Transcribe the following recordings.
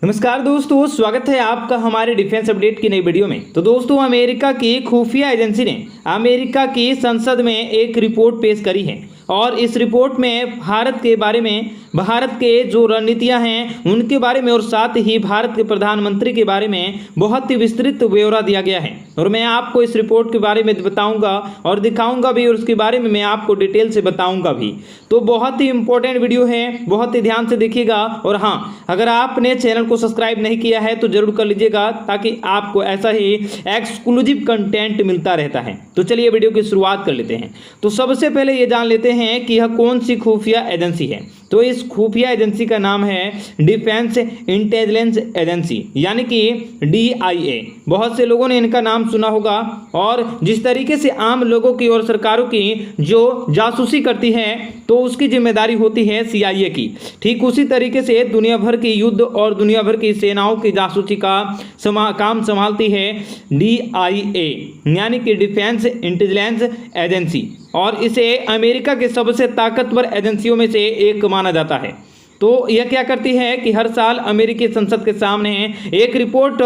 नमस्कार दोस्तों, स्वागत है आपका हमारे डिफेंस अपडेट की नई वीडियो में। तो दोस्तों, अमेरिका की खुफिया एजेंसी ने अमेरिका की संसद में एक रिपोर्ट पेश करी है और इस रिपोर्ट में भारत के बारे में, भारत के जो रणनीतियां हैं उनके बारे में और साथ ही भारत के प्रधानमंत्री के बारे में बहुत ही विस्तृत ब्यौरा दिया गया है। और मैं आपको इस रिपोर्ट के बारे में बताऊंगा और दिखाऊंगा भी और उसके बारे में मैं आपको डिटेल से बताऊंगा भी। तो बहुत ही इंपॉर्टेंट वीडियो है, बहुत ही ध्यान से देखिएगा। और हाँ, अगर आपने चैनल को सब्सक्राइब नहीं किया है तो जरूर कर लीजिएगा ताकि आपको ऐसा ही एक्सक्लूसिव कंटेंट मिलता रहता है। तो चलिए वीडियो की शुरुआत कर लेते हैं। तो सबसे पहले ये जान लेते हैं कि यह कौन सी खुफिया एजेंसी है। तो इस खुफिया एजेंसी का नाम है डिफेंस इंटेलिजेंस एजेंसी, यानी कि DIA। बहुत से लोगों ने इनका नाम सुना होगा। और जिस तरीके से आम लोगों की और सरकारों की जो जासूसी करती है तो उसकी जिम्मेदारी होती है CIA की, ठीक उसी तरीके से दुनिया भर की युद्ध और दुनिया भर की सेनाओं की जासूसी का काम संभालती है DIA, यानी कि डिफेंस इंटेलिजेंस एजेंसी। और इसे अमेरिका के सबसे ताकतवर एजेंसियों में से एक माना जाता है। तो यह क्या करती है कि हर साल अमेरिकी संसद के सामने एक रिपोर्ट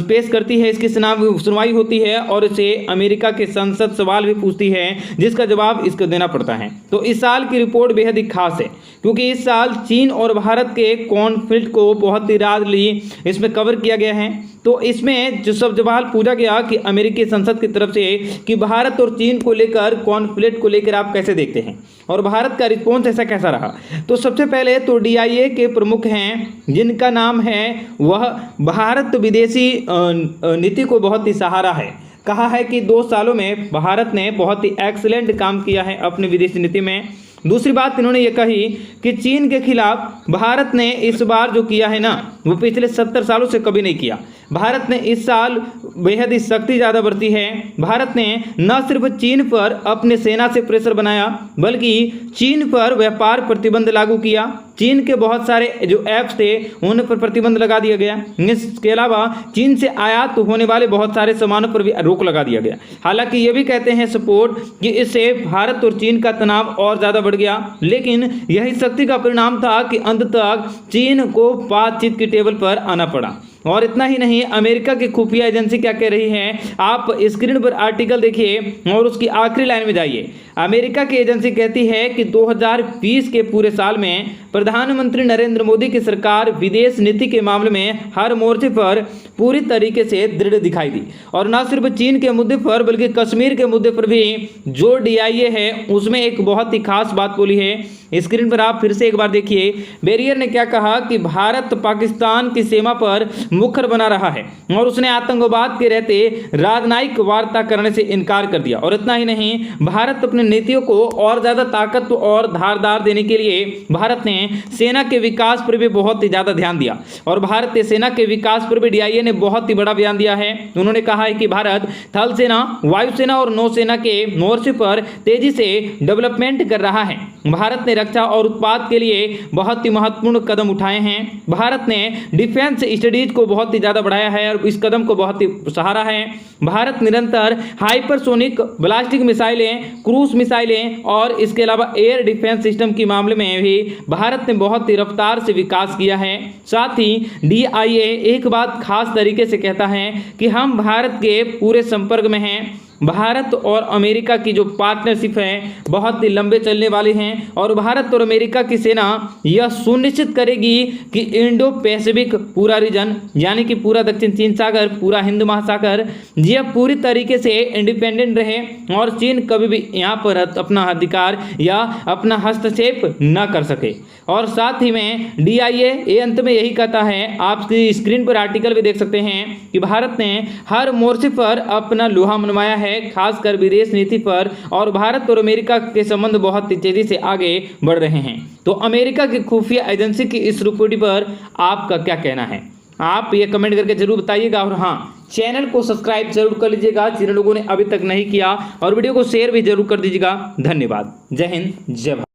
पेश करती है, इसकी सुनवाई होती है और इसे अमेरिका के संसद सवाल भी पूछती है जिसका जवाब इसको देना पड़ता है। तो इस साल की रिपोर्ट बेहद ही खास है क्योंकि इस साल चीन और भारत के कॉन्फ्लिक्ट को बहुत ही राजली इसमें कवर किया गया है। तो इसमें जो सब सवाल पूछा गया कि अमेरिकी संसद की तरफ से कि भारत और चीन को लेकर, कॉन्फ्लिक्ट को लेकर आप कैसे देखते हैं और भारत का रिस्पॉन्स ऐसा कैसा रहा। तो सबसे पहले तो DIA के प्रमुख हैं जिनका नाम है, वह भारत विदेशी नीति को बहुत ही सहारा है। कहा है कि 2 सालों में भारत ने बहुत ही एक्सीलेंट काम किया है अपनी विदेशी नीति में। दूसरी बात इन्होंने ये कही कि चीन के खिलाफ भारत ने इस बार जो किया है ना, वो पिछले 70 सालों से कभी नहीं किया। भारत ने इस साल बेहद ही सख्ती ज़्यादा बरती है। भारत ने न सिर्फ चीन पर अपने सेना से प्रेशर बनाया बल्कि चीन पर व्यापार प्रतिबंध लागू किया। चीन के बहुत सारे जो ऐप्स थे उन पर प्रतिबंध लगा दिया गया। इसके अलावा चीन से आयात होने वाले बहुत सारे सामानों पर भी रोक लगा दिया गया। हालांकि ये भी कहते हैं सपोर्ट कि इससे भारत और चीन का तनाव और ज़्यादा बढ़ गया, लेकिन यही शक्ति का परिणाम था कि अंत तक चीन को बातचीत की टेबल पर आना पड़ा। और इतना ही नहीं, अमेरिका की खुफिया एजेंसी क्या कह रही है, आप स्क्रीन पर आर्टिकल देखिए और उसकी आखिरी लाइन में जाइए। अमेरिका की एजेंसी कहती है कि 2020 के पूरे साल में प्रधानमंत्री नरेंद्र मोदी की सरकार विदेश नीति के मामले में हर मोर्चे पर पूरी तरीके से दृढ़ दिखाई दी। और न सिर्फ चीन के मुद्दे पर बल्कि कश्मीर के मुद्दे पर भी जो DIA है उसमें एक बहुत ही खास बात बोली है। स्क्रीन पर आप फिर से एक बार देखिए। बेरियर ने क्या कहा कि भारत पाकिस्तान की सीमा पर मुखर बना रहा है और उसने आतंकवाद के रहते राजनयिक वार्ता करने से इनकार कर दिया। और इतना ही नहीं, भारत अपनी नीतियों को और ज़्यादा ताकत और धारदार देने के लिए भारत ने सेना के विकास पर भी बहुत ही ज़्यादा ध्यान दिया। और भारतीय सेना के विकास पर भी DIA ने बहुत ही बड़ा बयान दिया है। उन्होंने कहा है कि भारत थल सेना, वायुसेना और नौसेना के मोर्चे पर तेजी से डेवलपमेंट कर रहा है। भारत ने रक्षा और उत्पाद के लिए बहुत ही महत्वपूर्ण कदम उठाए हैं। भारत ने डिफेंस स्टडीज को बहुत ही ज़्यादा बढ़ाया है और इस कदम को बहुत ही सहारा है। भारत निरंतर हाइपरसोनिक बैलिस्टिक मिसाइलें, क्रूज मिसाइलें और इसके अलावा एयर डिफेंस सिस्टम के मामले में भी भारत ने बहुत ही रफ्तार से विकास किया है। साथ ही DIA एक बात खास तरीके से कहता है कि हम भारत के पूरे संपर्क में हैं। भारत और अमेरिका की जो पार्टनरशिप है बहुत ही लंबे चलने वाली हैं और भारत और अमेरिका की सेना यह सुनिश्चित करेगी कि इंडो पैसिफिक पूरा रीजन, यानी कि पूरा दक्षिण चीन सागर, पूरा हिंद महासागर, यह पूरी तरीके से इंडिपेंडेंट रहे और चीन कभी भी यहाँ पर अपना अधिकार या अपना हस्तक्षेप न कर सके। और साथ ही में DIA अंत में यही कहता है, आप स्क्रीन पर आर्टिकल भी देख सकते हैं कि भारत ने हर मोर्चे पर अपना लोहा मनवाया है, खासकर विदेश नीति पर। और भारत और अमेरिका के संबंध बहुत तेजी से आगे बढ़ रहे हैं। तो अमेरिका की खुफिया एजेंसी की इस रिपोर्ट पर आपका क्या कहना है, आप ये कमेंट करके जरूर बताइएगा। और हाँ, चैनल को सब्सक्राइब जरूर कर लीजिएगा जिन लोगों ने अभी तक नहीं किया और वीडियो को शेयर भी जरूर कर दीजिएगा। धन्यवाद। जय हिंद, जय भारत।